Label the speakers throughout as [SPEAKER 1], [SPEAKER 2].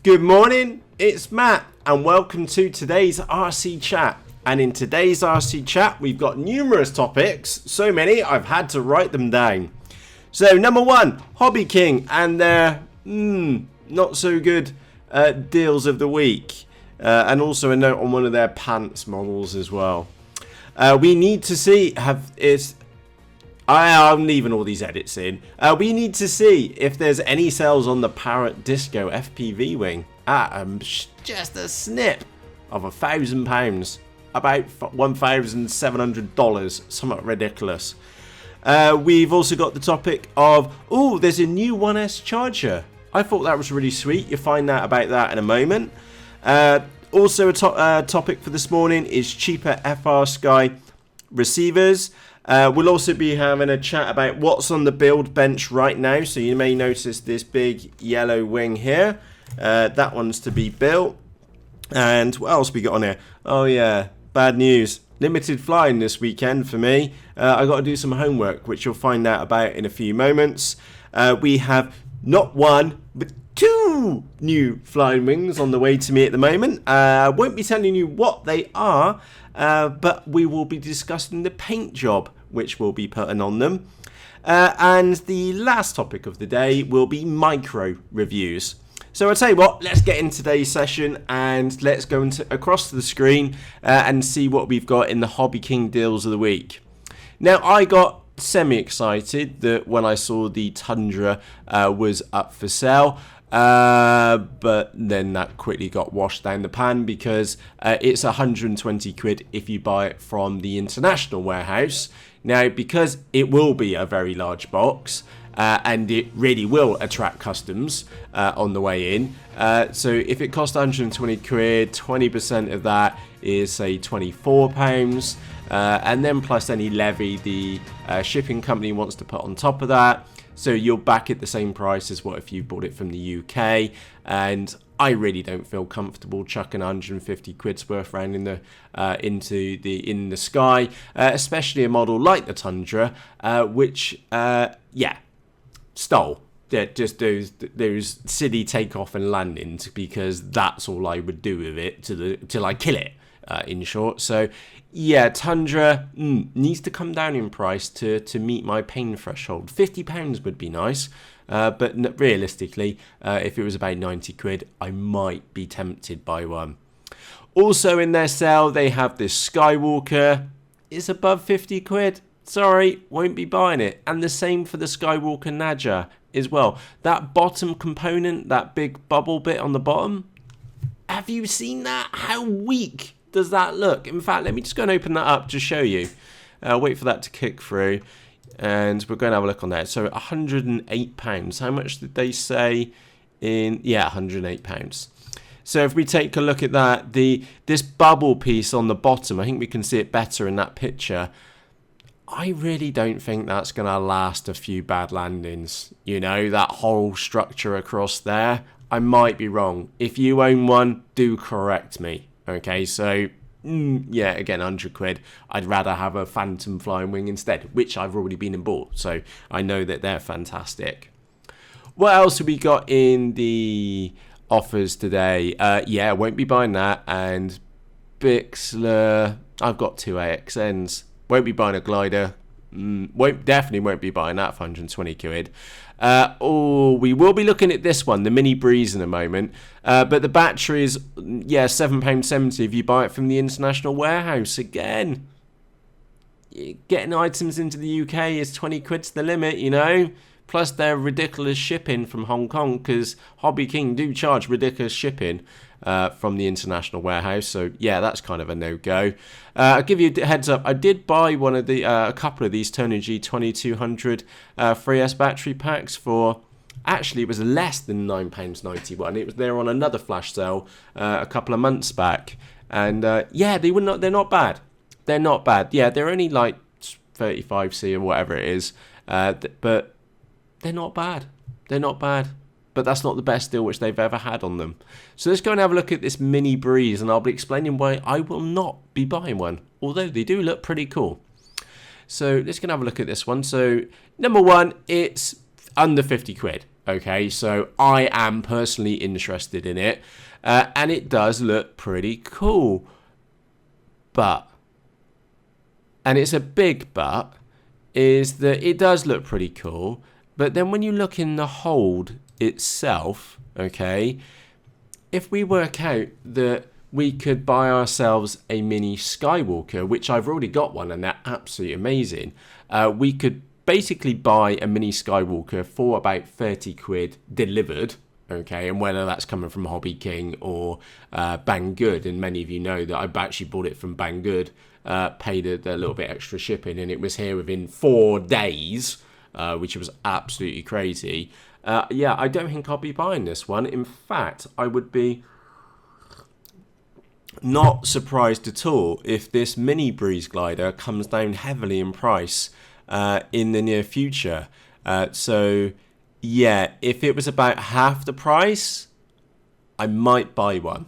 [SPEAKER 1] Good morning, it's Matt and welcome to today's RC Chat. And in today's RC Chat we've got numerous topics, so many I've had to write them down. So number one, HobbyKing and their not so good deals of the week. And also a note on one of their pants models as well. We need to see I'm leaving all these edits in. We need to see if there's any sales on the Parrot Disco FPV wing at just a snip of £1,000, about $1,700, somewhat ridiculous. We've also got the topic of, there's a new 1S charger. I thought that was really sweet. You'll find out about that in a moment. Also a topic for this morning is cheaper Frsky receivers. We'll also be having a chat about what's on the build bench right now. So you may notice this big yellow wing here. That one's to be built. And what else we got on here? Oh yeah, bad news. Limited flying this weekend for me. I got to do some homework, which you'll find out about in a few moments. We have not one, but two new flying wings on the way to me at the moment. Won't be telling you what they are. But we will be discussing the paint job which we'll be putting on them. And the last topic of the day will be micro reviews. So I'll tell you what, let's get into today's session and let's go across to the screen and see what we've got in the HobbyKing deals of the week. Now I got semi-excited that when I saw the Tundra was up for sale. But then that quickly got washed down the pan because it's 120 quid if you buy it from the international warehouse. Now, because it will be a very large box and it really will attract customs on the way in. So if it costs 120 quid, 20% of that is say £24. And then plus any levy the shipping company wants to put on top of that. So you're back at the same price as what if you bought it from the UK, and I really don't feel comfortable chucking 150 quid's worth around in the sky, especially a model like the Tundra, which stole. Just those silly takeoff and landings, because that's all I would do with it till I kill it. In short, so yeah, Tundra needs to come down in price to meet my pain threshold. £50 would be nice, but realistically, if it was about 90 quid, I might be tempted by one. Also in their sale, they have this Skywalker. It's above 50 quid. Sorry, won't be buying it. And the same for the Skywalker Naja as well. That bottom component, that big bubble bit on the bottom, have you seen that? How weak does that look? In fact, let me just go and open that up to show you. Wait for that to kick through, and we're going to have a look on that. So £108. How much did they say in? Yeah, £108. So if we take a look at that, this bubble piece on the bottom, I think we can see it better in that picture. I really don't think that's going to last a few bad landings. You know, that whole structure across there. I might be wrong. If you own one, do correct me. Okay, so yeah, again, 100 quid. I'd rather have a Phantom flying wing instead, which I've already been and bought, so I know that they're fantastic. What else have we got in the offers today? Yeah, won't be buying that. And Bixler, I've got two AXNs. Won't be buying a glider. Definitely won't be buying that for 120 quid. We will be looking at this one, the Mini Breeze, in a moment. But the battery is, £7.70 if you buy it from the international warehouse. Again, getting items into the UK is 20 quid's the limit, you know. Plus their ridiculous shipping from Hong Kong, because HobbyKing do charge ridiculous shipping from the international warehouse. So yeah, that's kind of a no-go. I'll give you a heads up. I did buy a couple of these Turnigy 2200 3S battery packs for. Actually, it was less than £9.91. It was there on another flash sale a couple of months back, and yeah, they're not bad. They're not bad. Yeah, they're only like 35C or whatever it is, but they're not bad. They're not bad. But that's not the best deal which they've ever had on them. So let's go and have a look at this Mini Breeze, and I'll be explaining why I will not be buying one, although they do look pretty cool. So let's go and have a look at this one. So number one, it's under 50 quid. Okay, so I am personally interested in it, and it does look pretty cool. But, and it's a big but, is that it does look pretty cool, but then when you look in the hold itself, okay, if we work out that we could buy ourselves a mini Skywalker, which I've already got one and they're absolutely amazing, we could basically buy a mini Skywalker for about 30 quid delivered, okay, and whether that's coming from HobbyKing or Banggood, and many of you know that I've actually bought it from Banggood, paid a little bit extra shipping, and it was here within 4 days, which was absolutely crazy. Yeah, I don't think I'll be buying this one. In fact, I would be not surprised at all if this mini breeze glider comes down heavily in price in the near future. So yeah, if it was about half the price, I might buy one,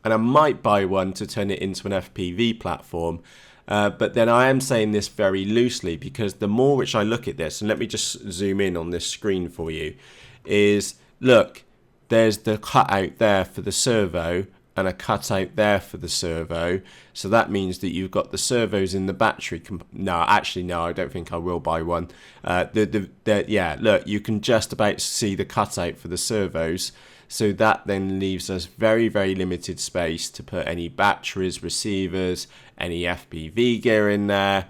[SPEAKER 1] and I might buy one to turn it into an FPV platform. But then I am saying this very loosely, because the more which I look at this, and let me just zoom in on this screen for you, is look, there's the cutout there for the servo and a cutout there for the servo. So that means that you've got the servos in the battery. No, actually, no, I don't think I will buy one. Yeah, look, you can just about see the cutout for the servos. So that then leaves us very, very limited space to put any batteries, receivers, any FPV gear in there.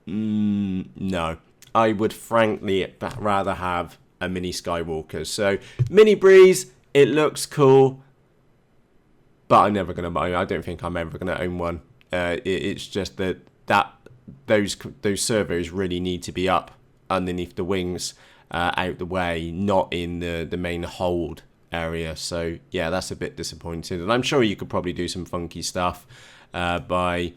[SPEAKER 1] No, I would frankly rather have a mini Skywalker. So mini breeze, it looks cool, but I'm never going to buy it. I don't think I'm ever going to own one. It's just that those servos really need to be up underneath the wings, out the way, not in the main hold area. So yeah, that's a bit disappointing. And I'm sure you could probably do some funky stuff by,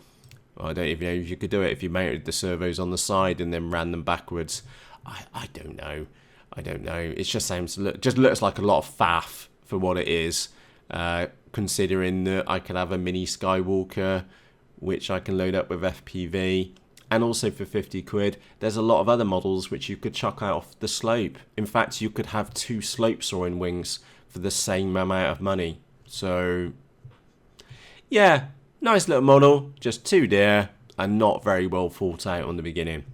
[SPEAKER 1] well, I don't even know if you could do it if you mounted the servos on the side and then ran them backwards. I don't know. It just looks like a lot of faff for what it is. Considering that I could have a mini Skywalker, which I can load up with FPV, and also for 50 quid, there's a lot of other models which you could chuck out off the slope. In fact, you could have 2 slope soaring wings for the same amount of money. So, yeah, nice little model, just too dear, and not very well thought out on the beginning.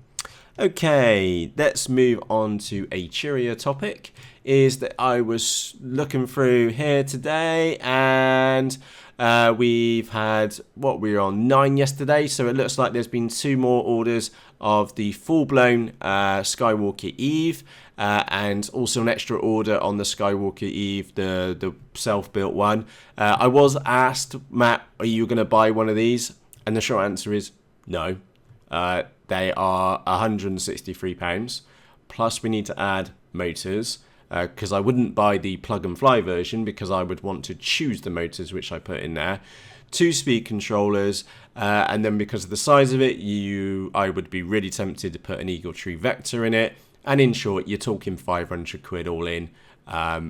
[SPEAKER 1] Okay, let's move on to a cheerier topic. Is that I was looking through here today, and we've had, what, we were on 9 yesterday, so it looks like there's been 2 more orders of the full-blown Skywalker Eve, and also an extra order on the Skywalker Eve, the self-built one. I was asked, Matt, are you going to buy one of these? And the short answer is no. They are £163, plus we need to add motors, because I wouldn't buy the plug and fly version, because I would want to choose the motors which I put in there, 2 speed controllers, and then because of the size of it, I would be really tempted to put an Eagle Tree Vector in it. And in short, you're talking 500 quid all in,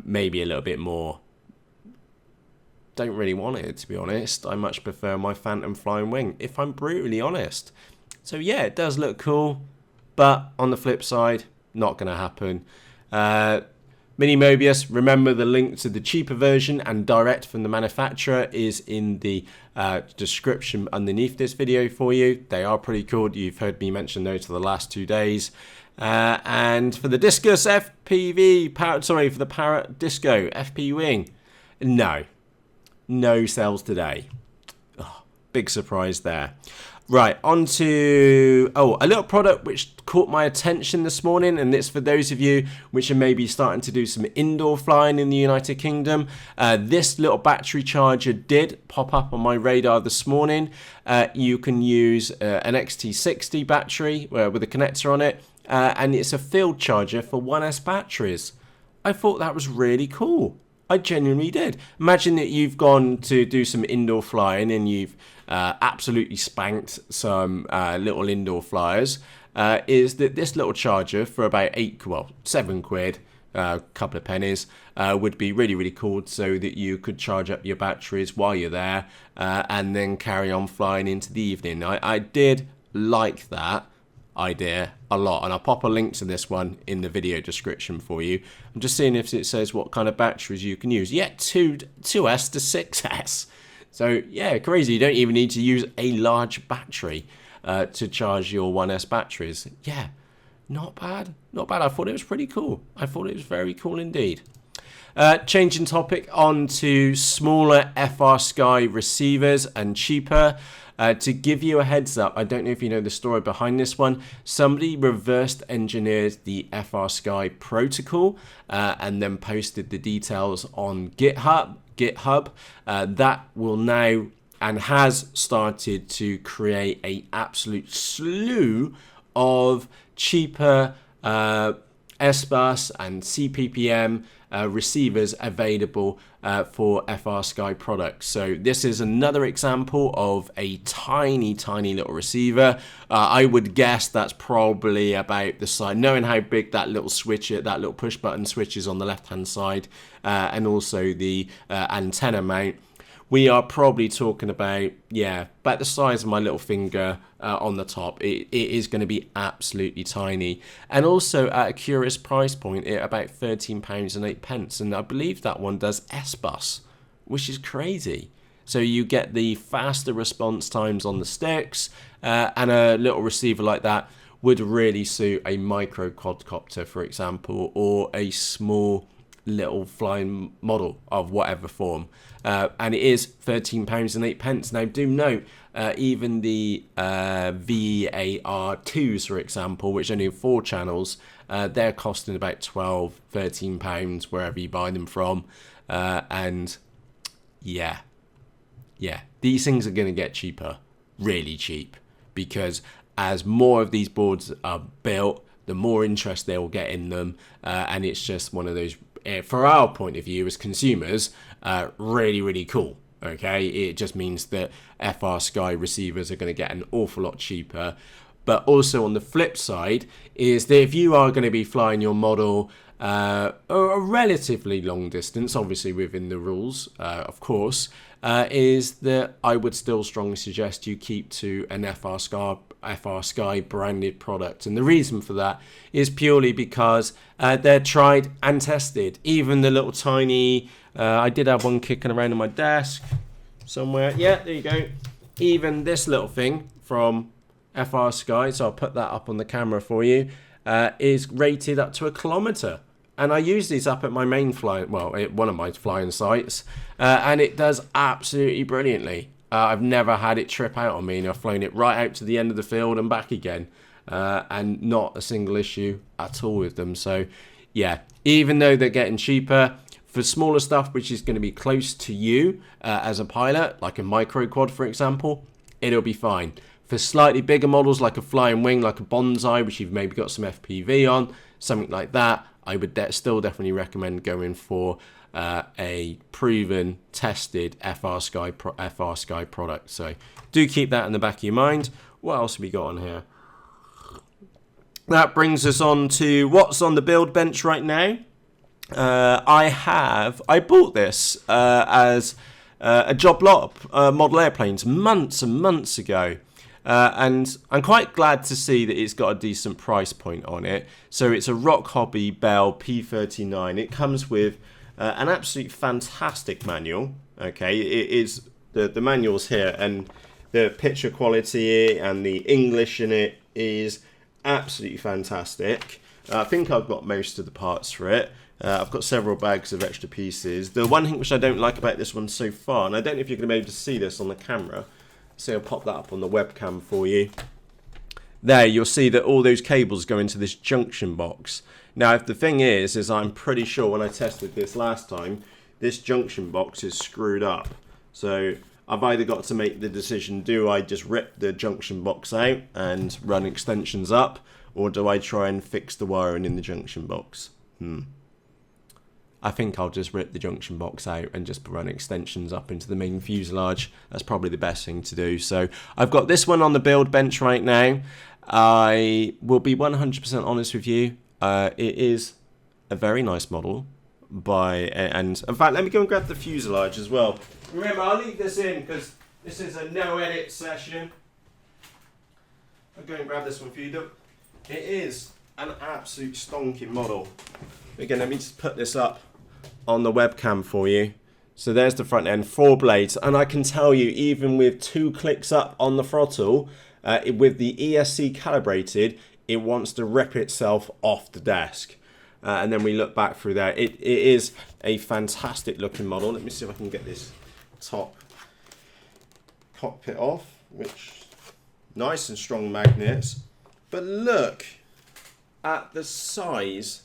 [SPEAKER 1] maybe a little bit more. Don't really want it, to be honest. I much prefer my Phantom Flying Wing, if I'm brutally honest. So yeah, it does look cool, but on the flip side, not going to happen. Mini Mobius, remember the link to the cheaper version and direct from the manufacturer is in the description underneath this video for you. They are pretty cool. You've heard me mention those for the last 2 days. And for the Discus FPV, for the Parrot Disco FP Wing, no sales today. Oh, big surprise there. Right, on to, a little product which caught my attention this morning, and it's for those of you which are maybe starting to do some indoor flying in the United Kingdom. This little battery charger did pop up on my radar this morning. You can use an XT60 battery with a connector on it, and it's a field charger for 1S batteries. I thought that was really cool. I genuinely did. Imagine that you've gone to do some indoor flying and you've absolutely spanked some little indoor flyers. Is that this little charger for about 7 quid, a couple of pennies, would be really, really cool, so that you could charge up your batteries while you're there and then carry on flying into the evening. I did like that. idea a lot, and I'll pop a link to this one in the video description for you. I'm just seeing if it says what kind of batteries you can use. Yeah, 2S to 6S. So yeah, crazy. You don't even need to use a large battery to charge your 1S batteries. Yeah, not bad. Not bad. I thought it was pretty cool. I thought it was very cool indeed. Changing topic on to smaller Frsky receivers and cheaper. To give you a heads up, I don't know if you know the story behind this one. Somebody reversed engineered the Frsky protocol and then posted the details on GitHub. That will now and has started to create a absolute slew of cheaper SBUS and CPPM receivers available for Frsky products. So this is another example of a tiny little receiver. I would guess that's probably about the size, knowing how big that little switch, that little push button switch is on the left hand side, and also the antenna mount. We are probably talking about, yeah, about the size of my little finger on the top. It is going to be absolutely tiny. And also at a curious price point, at about £13.08. And I believe that one does SBUS, which is crazy. So you get the faster response times on the sticks, and a little receiver like that would really suit a micro quadcopter, for example, or a small little flying model of whatever form. And it is £13.08. Now do note, even the VAR2s, for example, which only have 4 channels, they're costing about £12-13 wherever you buy them from. And yeah, these things are going to get cheaper, really cheap, because as more of these boards are built, the more interest they will get in them, and it's just one of those, for our point of view as consumers, really cool. Okay, it just means that Frsky receivers are going to get an awful lot cheaper. But also on the flip side is that if you are going to be flying your model a relatively long distance, obviously within the rules, of course, is that I would still strongly suggest you keep to an Frsky branded product. And the reason for that is purely because they're tried and tested. Even the little tiny, I did have one kicking around on my desk somewhere. Yeah, there you go. Even this little thing from Frsky, so I'll put that up on the camera for you, is rated up to 1 kilometer. And I use these up at my main flying, well, one of my flying sites, and it does absolutely brilliantly. I've never had it trip out on me, and I've flown it right out to the end of the field and back again, and not a single issue at all with them. So yeah, even though they're getting cheaper, for smaller stuff which is going to be close to you as a pilot, like a micro quad for example, it'll be fine. For slightly bigger models like a flying wing, like a bonsai, which you've maybe got some FPV on, something like that, I would still definitely recommend going for a proven, tested Frsky product. So do keep that in the back of your mind. What else have we got on here? That brings us on to what's on the build bench right now. I bought this as a job lot of model airplanes months and months ago. And I'm quite glad to see that it's got a decent price point on it. So it's a Rock Hobby Bell P39. It comes with an absolute fantastic manual. Okay, it is the manual's here, and the picture quality and the English in it is absolutely fantastic. I think I've got most of the parts for it. I've got several bags of extra pieces. The one thing which I don't like about this one so far, and I don't know if you're going to be able to see this on the camera, so I'll pop that up on the webcam for you. There, you'll see that all those cables go into this junction box. Now, if the thing is I'm pretty sure when I tested this last time, this junction box is screwed up. So I've either got to make the decision, do I just rip the junction box out and run extensions up, or do I try and fix the wiring in the junction box? I think I'll just rip the junction box out and just run extensions up into the main fuselage. That's probably the best thing to do. So I've got this one on the build bench right now. I will be 100% honest with you. It is a very nice model. And in fact, let me go and grab the fuselage as well. Remember, I'll leave this in because this is a no edit session. I'll go and grab this one for you. It is an absolute stonking model. Again, let me just put this up on the webcam for you. So there's the front end, 4 blades, and I can tell you, even with 2 clicks up on the throttle, with the ESC calibrated, it wants to rip itself off the desk. And then we look back through there. It is a fantastic looking model. Let me see if I can get this top cockpit off, which nice and strong magnets. But look at the size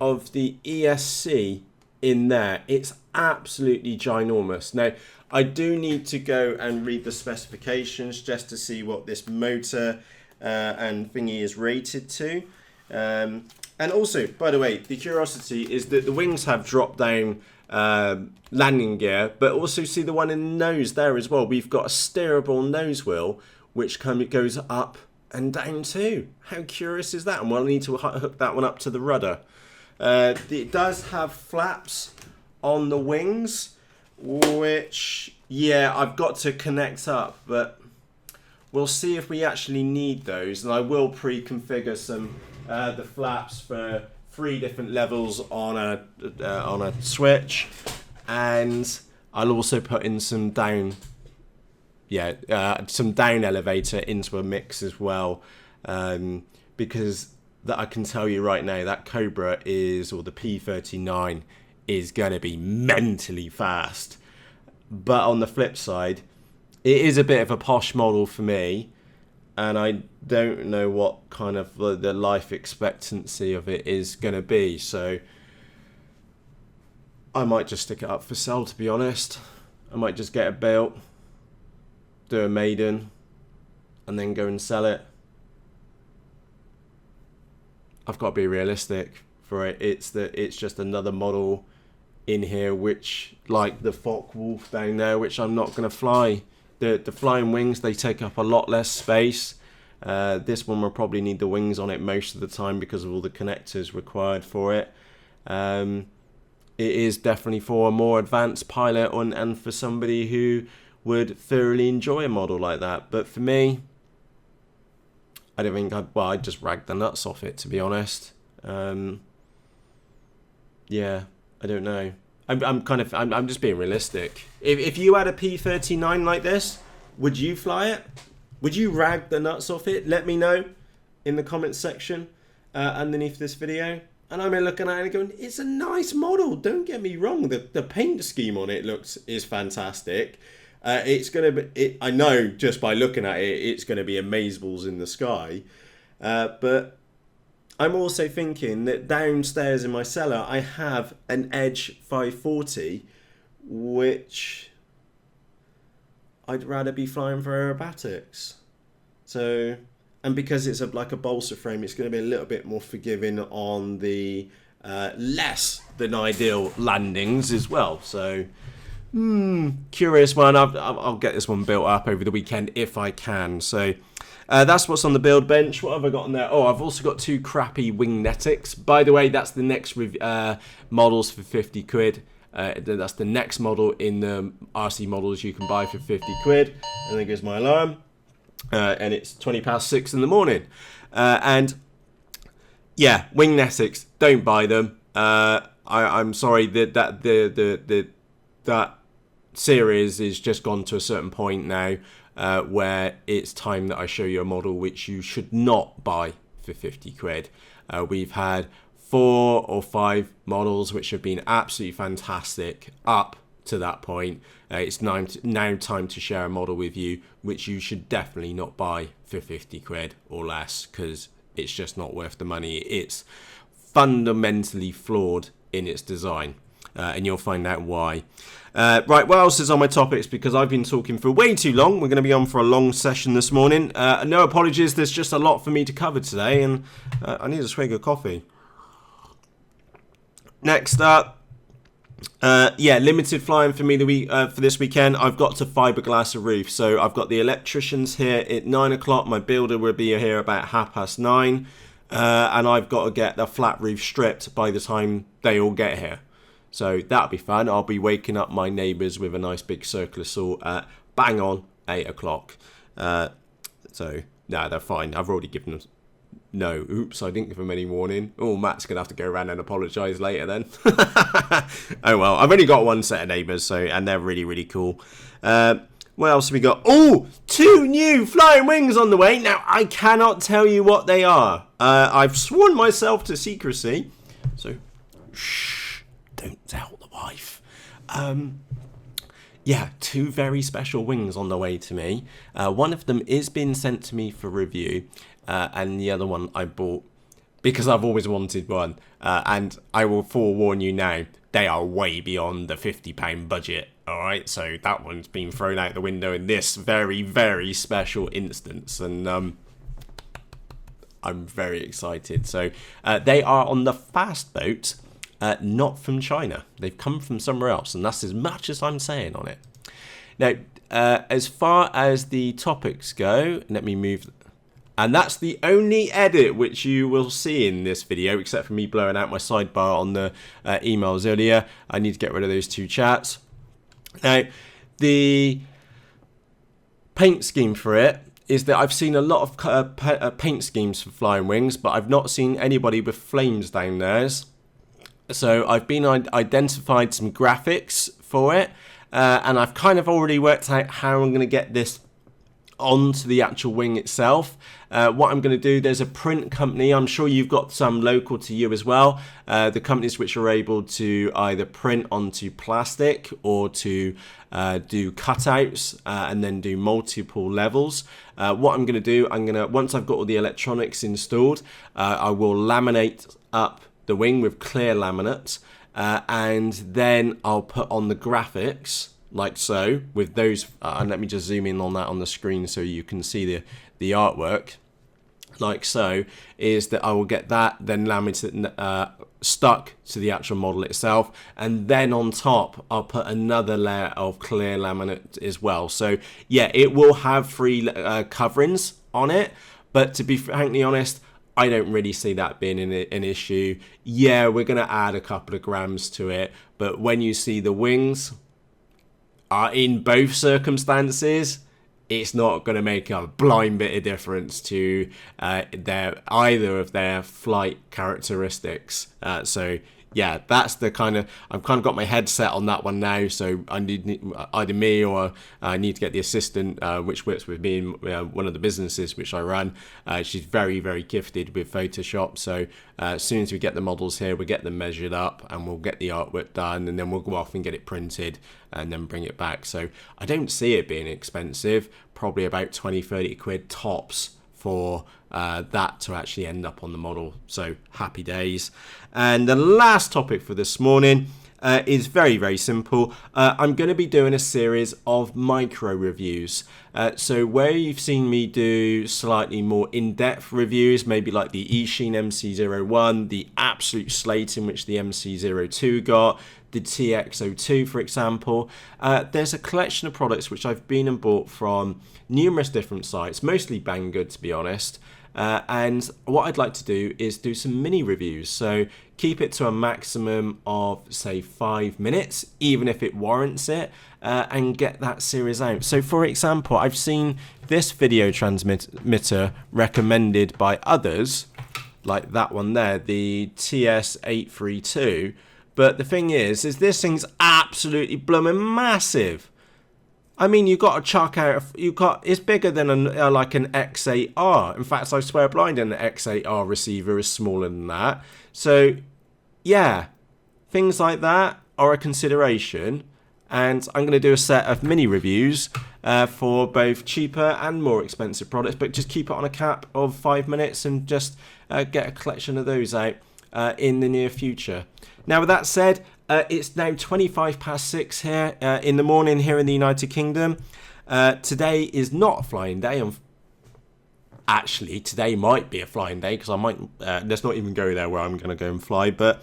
[SPEAKER 1] of the ESC in there. It's absolutely ginormous. Now, I do need to go and read the specifications just to see what this motor and thingy is rated to. And also, by the way, the curiosity is that the wings have drop-down landing gear, but also see the one in the nose there as well. We've got a steerable nose wheel, which goes up and down too. How curious is that? And we'll need to hook that one up to the rudder. It does have flaps on the wings, which, yeah, I've got to connect up, but we'll see if we actually need those. And I will pre-configure some the flaps for 3 different levels on a switch, and I'll also put in some down elevator into a mix as well, because that I can tell you right now that Cobra or the P39 is going to be mentally fast. But on the flip side, it is a bit of a posh model for me, and I don't know what kind of the life expectancy of it is going to be. So I might just stick it up for sale, to be honest. I might just get it built, do a maiden, and then go and sell it. I've got to be realistic for it. It's just another model in here, which, like the Focke-Wulf down there, which I'm not going to fly. The flying wings, they take up a lot less space. This one will probably need the wings on it most of the time because of all the connectors required for it. It is definitely for a more advanced pilot and for somebody who would thoroughly enjoy a model like that. But for me, I don't think I'd just rag the nuts off it, to be honest. Yeah, I don't know. I'm just being realistic. If you had a P39 like this, would you fly it? Would you rag the nuts off it? Let me know in the comments section underneath this video. And I'm looking at it and going, it's a nice model. Don't get me wrong. The paint scheme on it is fantastic. It's gonna be. I know just by looking at it, it's gonna be amazeballs in the sky. But I'm also thinking that downstairs in my cellar, I have an Edge 540, which I'd rather be flying for aerobatics. So, and because it's like a balsa frame, it's going to be a little bit more forgiving on the less than ideal landings as well. So, curious one. I'll get this one built up over the weekend if I can. So, that's what's on the build bench. What have I got on there? Oh, I've also got 2 crappy Wingnetics. By the way, that's the next models for 50 quid. That's the next model in the RC models you can buy for 50 quid. And there goes my alarm. And it's 6:20 in the morning. And yeah, Wingnetics, don't buy them. I'm sorry that series is just gone to a certain point now. Where it's time that I show you a model which you should not buy for 50 quid. We've had 4 or 5 models which have been absolutely fantastic up to that point. It's now time to share a model with you which you should definitely not buy for 50 quid or less, because it's just not worth the money. It's fundamentally flawed in its design. And you'll find out why. Right, what else is on my topics? Because I've been talking for way too long. We're going to be on for a long session this morning. No apologies, there's just a lot for me to cover today, and I need a swig of coffee. Next up, limited flying for me for this weekend. I've got to fiberglass a roof. So I've got the electricians here at 9 o'clock. My builder will be here about 9:30. And I've got to get the flat roof stripped by the time they all get here. So that'll be fun. I'll be waking up my neighbours with a nice big circular saw at bang on 8 o'clock. So, no, they're fine. I've already given them No, oops, I didn't give him any warning. Oh, Matt's going to have to go around and apologise later then. Oh well, I've only got one set of neighbours, so and they're really, really cool. What else have we got? Oh, 2 new flying wings on the way. Now, I cannot tell you what they are. I've sworn myself to secrecy, so shh, don't tell the wife. Yeah, 2 very special wings on the way to me. One of them is being sent to me for review, and the other one I bought because I've always wanted one. And I will forewarn you now, they are way beyond the £50 budget. All right, so that one's been thrown out the window in this very, very special instance, and I'm very excited. So they are on the fast boat. Not from China. They've come from somewhere else, and that's as much as I'm saying on it. Now, as far as the topics go, let me move. And that's the only edit which you will see in this video, except for me blowing out my sidebar on the emails earlier. I need to get rid of those 2 chats. Now, the paint scheme for it is that I've seen a lot of paint schemes for flying wings, but I've not seen anybody with flames down theirs. So I've been identified some graphics for it, and I've kind of already worked out how I'm going to get this onto the actual wing itself. What I'm going to do, there's a print company, I'm sure you've got some local to you as well, the companies which are able to either print onto plastic or to do cutouts and then do multiple levels. What I'm going to do, once I've got all the electronics installed, I will laminate up the wing with clear laminate, and then I'll put on the graphics like so with those, and let me just zoom in on that on the screen so you can see the artwork like so, is that I will get that then laminated stuck to the actual model itself, and then on top I'll put another layer of clear laminate as well. So yeah, it will have 3 coverings on it, but to be frankly honest, I don't really see that being an issue. Yeah, we're going to add a couple of grams to it, but when you see the wings are in both circumstances, it's not going to make a blind bit of difference to either of their flight characteristics. So yeah, that's the kind of, I've kind of got my head set on that one now. So I need either me or I need to get the assistant, which works with me in one of the businesses which I run. She's very, very gifted with Photoshop. So as soon as we get the models here, we get them measured up and we'll get the artwork done, and then we'll go off and get it printed and then bring it back. So I don't see it being expensive, probably about 20-30 quid tops for that to actually end up on the model. So happy days. And the last topic for this morning is very, very simple. I'm going to be doing a series of micro reviews. So where you've seen me do slightly more in-depth reviews, maybe like the Eachine MC01, the absolute slate in which the MC02 got, the TX02 for example, there's a collection of products which I've been and bought from numerous different sites, mostly Banggood to be honest. And what I'd like to do is do some mini reviews, so keep it to a maximum of say 5 minutes, even if it warrants it, and get that series out. So for example, I've seen this video transmitter recommended by others, like that one there, the TS832, but the thing is this thing's absolutely blooming massive. I mean, you got to chuck out. It's bigger than like an X8R. In fact, I swear blind, an X8R receiver is smaller than that. So, yeah, things like that are a consideration. And I'm going to do a set of mini reviews for both cheaper and more expensive products. But just keep it on a cap of 5 minutes and just get a collection of those out in the near future. Now, with that said, it's now 6:25 here in the morning here in the United Kingdom. Today is not a flying day. Actually, today might be a flying day because I might, let's not even go there where I'm going to go and fly. But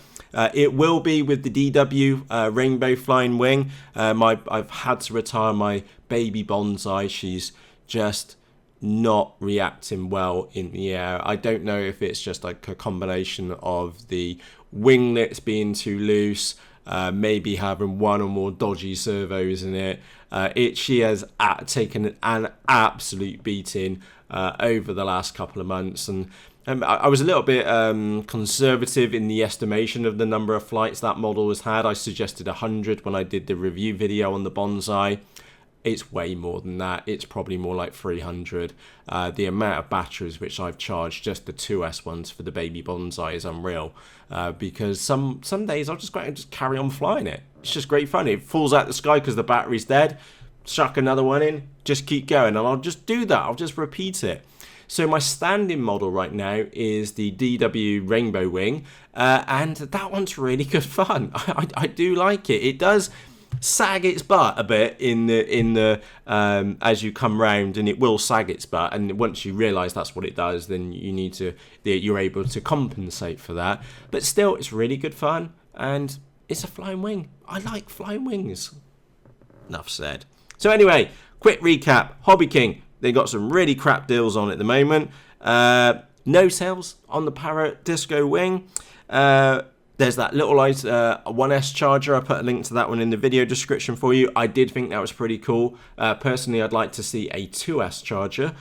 [SPEAKER 1] it will be with the DW Rainbow Flying Wing. I've had to retire my baby bonsai. She's just not reacting well in the air. I don't know if it's just like a combination of the winglets being too loose, maybe having one or more dodgy servos in it. She has taken an absolute beating over the last couple of months, and I was a little bit conservative in the estimation of the number of flights that model has had. I suggested 100 when I did the review video on the Bonsai. It's way more than that. It's probably more like 300. The amount of batteries which I've charged, just the 2S ones for the baby Bonsai, is unreal. Because some days I'll just go out and just carry on flying it. It's just great fun. It falls out the sky because the battery's dead. Chuck another one in, just keep going. And I'll just do that. I'll just repeat it. So my standing model right now is the DW Rainbow Wing. And that one's really good fun. I do like it. It does sag its butt a bit in the as you come round, and it will sag its butt, and once you realize that's what it does, then you're able to compensate for that. But still, it's really good fun, and it's a flying wing. I like flying wings. Enough said. So anyway, quick recap. HobbyKing, they got some really crap deals on at the moment. No sales on the Parrot Disco wing. There's that little 1S charger. I put a link to that one in the video description for you. I did think that was pretty cool. Personally, I'd like to see a 2S charger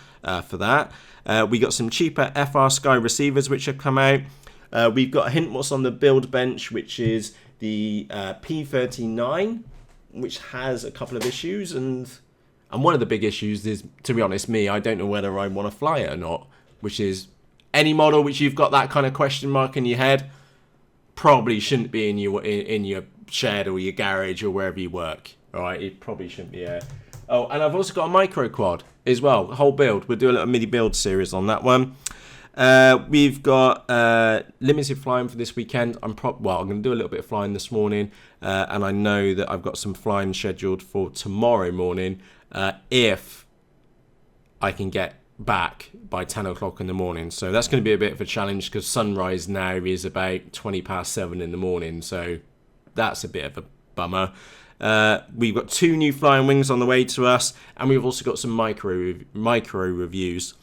[SPEAKER 1] for that. We got some cheaper Frsky receivers which have come out. We've got a hint what's on the build bench, which is the P39, which has a couple of issues. And one of the big issues is, to be honest, I don't know whether I want to fly it or not, which is any model which you've got that kind of question mark in your head, probably shouldn't be in your shed or your garage or wherever you work. All right, it probably shouldn't be there. Oh, and I've also got a micro quad as well, whole build. We'll do a little mini build series on that one. We've got limited flying for this weekend. I'm going to do a little bit of flying this morning, and I know that I've got some flying scheduled for tomorrow morning if I can get back by 10 o'clock in the morning. So that's going to be a bit of a challenge because sunrise now is about 20 past 7 in the morning, so that's a bit of a bummer. We've got 2 new flying wings on the way to us, and we've also got some micro reviews.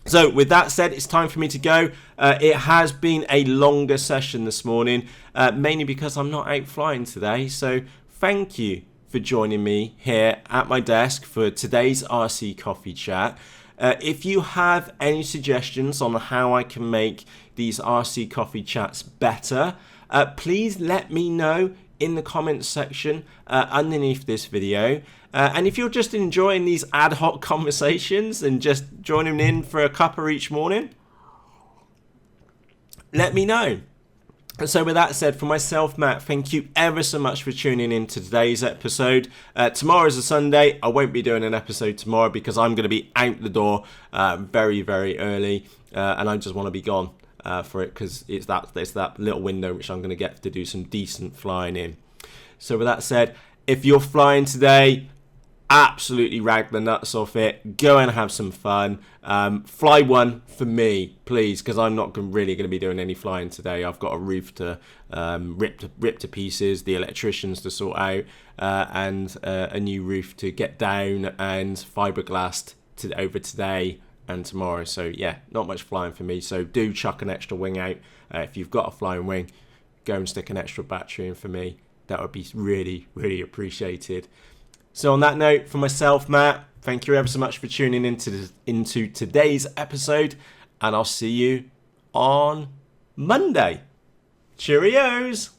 [SPEAKER 1] So with that said, it's time for me to go. It has been a longer session this morning, mainly because I'm not out flying today. So thank you for joining me here at my desk for today's RC Coffee Chat. If you have any suggestions on how I can make these RC Coffee Chats better, please let me know in the comments section underneath this video. And if you're just enjoying these ad hoc conversations and just joining in for a cuppa each morning, let me know. And so with that said, for myself, Matt, thank you ever so much for tuning in to today's episode. Tomorrow is a Sunday. I won't be doing an episode tomorrow because I'm going to be out the door very, very early. And I just want to be gone for it because it's that little window which I'm going to get to do some decent flying in. So with that said, if you're flying today, absolutely rag the nuts off it. Go and have some fun. Fly one for me, please, because I'm not really going to be doing any flying today. I've got a roof to rip to pieces, the electricians to sort out, and a new roof to get down, and fiberglass over today and tomorrow. So yeah, not much flying for me. So do chuck an extra wing out. If you've got a flying wing, go and stick an extra battery in for me. That would be really, really appreciated. So on that note, for myself, Matt, thank you ever so much for tuning into today's episode, and I'll see you on Monday. Cheerios!